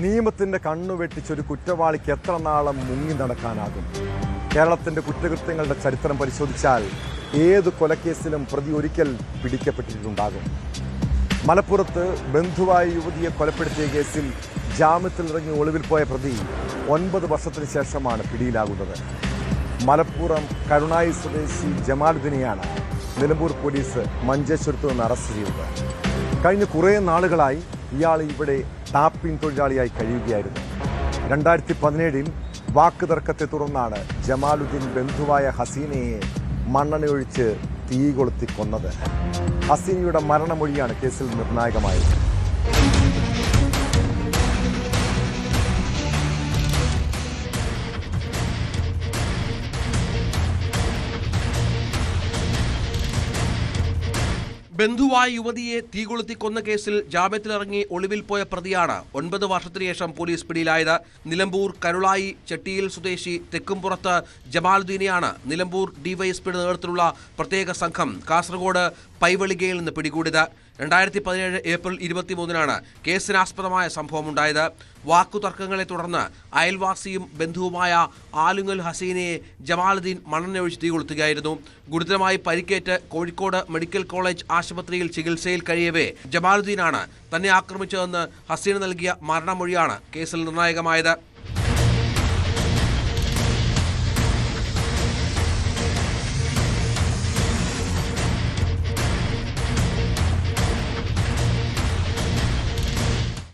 നിയമത്തിന്റെ കണ്ണു വെട്ടിച്ചൊരു കുറ്റവാളിക്ക് എത്ര നാളം മുങ്ങി നടക്കാനാകും? കേരളത്തിന്റെ കുറ്റകൃത്യങ്ങളുടെ ചരിത്രം പരിശോധിച്ചാൽ ഏത് കൊലക്കേസിലും പ്രതി ഒരിക്കൽ പിടിക്കപ്പെട്ടിട്ടുണ്ടാകും. മലപ്പുറത്ത് ബന്ധുവായ യുവതിയെ കൊലപ്പെടുത്തിയ കേസിൽ ജാമ്യത്തിലിറങ്ങി ഒളിവിൽ പോയ പ്രതി 9 വർഷത്തിന് ശേഷമാണ് പിടിയിലാകുന്നത്. മലപ്പുറം കരുണായി സ്വദേശി ജമാലുദ്ദീനെയാണ് നിലമ്പൂർ പോലീസ് മഞ്ചേശ്വരത്ത് നിന്ന് അറസ്റ്റ് ചെയ്തത്. കഴിഞ്ഞ കുറേ നാളുകളായി ഇയാൾ ഇവിടെ ടാപ്പിംഗ് തൊഴിലാളിയായി കഴിയുകയായിരുന്നു. 2017 വാക്കുതർക്കത്തെ തുടർന്നാണ് ജമാലുദ്ദീൻ ബന്ധുവായ ഹസീനയെ മണ്ണെണ്ണയൊഴിച്ച് തീ കൊളുത്തി കൊന്നത്. ഹസീനയുടെ മരണമൊഴിയാണ് കേസിൽ നിർണായകമായത്. ബന്ധുവായ യുവതിയെ തീകൊളുത്തി കൊന്ന കേസിൽ ജാമ്യത്തിലിറങ്ങി ഒളിവിൽ പോയ പ്രതിയാണ് 9 വർഷത്തിനു ശേഷം പോലീസ് പിടിയിലായത്. നിലമ്പൂർ കരുളായി ചെട്ടിയിൽ സ്വദേശി തെക്കുംപുറത്ത് ജമാലുദ്ദീനെയാണ് നിലമ്പൂർ ഡിവൈഎസ്പിയുടെ നേതൃത്വത്തിലുള്ള പ്രത്യേക സംഘം കാസർഗോഡ് പൈവളികയിൽ നിന്ന് പിടികൂടിയത്. 2017 ഏപ്രിൽ 23-നാണ് കേസിനാസ്പദമായ സംഭവമുണ്ടായത്. വാക്കുതർക്കങ്ങളെ തുടർന്ന് അയൽവാസിയും ബന്ധുവുമായ ആലുങ്ങൽ ഹസീനയെ ജമാലുദ്ദീൻ മണ്ണെണ്ണയൊഴിച്ച് തീകൊളുത്തുകയായിരുന്നു. ഗുരുതരമായി പരിക്കേറ്റ് കോഴിക്കോട് മെഡിക്കൽ കോളേജ് ആശുപത്രിയിൽ ചികിത്സയിൽ കഴിയവേ ജമാലുദ്ദീനാണ് തന്നെ ആക്രമിച്ചതെന്ന് ഹസീന നൽകിയ മരണമൊഴിയാണ് കേസിൽ നിർണായകമായത്.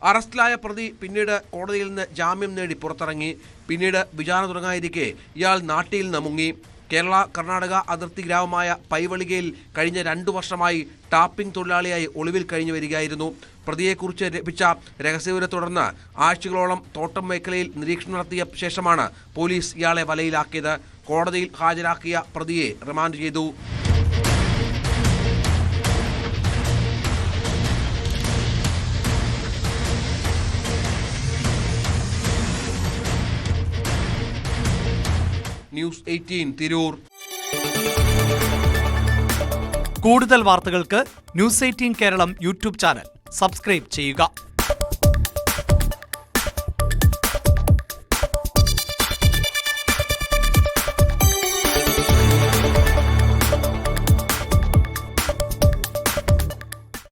അറസ്റ്റിലായ പ്രതി പിന്നീട് കോടതിയിൽ നിന്ന് ജാമ്യം നേടി പുറത്തിറങ്ങി. പിന്നീട് വിചാരണ തുടങ്ങാതിരിക്കെ ഇയാൾ നാട്ടിൽ നിന്ന് മുങ്ങി. കേരള കർണാടക അതിർത്തി ഗ്രാമമായ പൈവളികയിൽ കഴിഞ്ഞ 2 വർഷമായി ടാപ്പിംഗ് തൊഴിലാളിയായി ഒളിവിൽ കഴിഞ്ഞു വരികയായിരുന്നു. പ്രതിയെക്കുറിച്ച് ലഭിച്ച രഹസ്യവിവരത്തെ തുടർന്ന് ആഴ്ചകളോളം തോട്ടം മേഖലയിൽ നിരീക്ഷണം നടത്തിയ ശേഷമാണ് പോലീസ് ഇയാളെ വലയിലാക്കിയത്. കോടതിയിൽ ഹാജരാക്കിയ പ്രതിയെ റിമാൻഡ് ചെയ്തു. ന്യൂസ് 18 തിരൂർ. കൂടുതൽ വാർത്തകൾക്ക് news 18 Keralam YouTube channel subscribe ചെയ്യുക.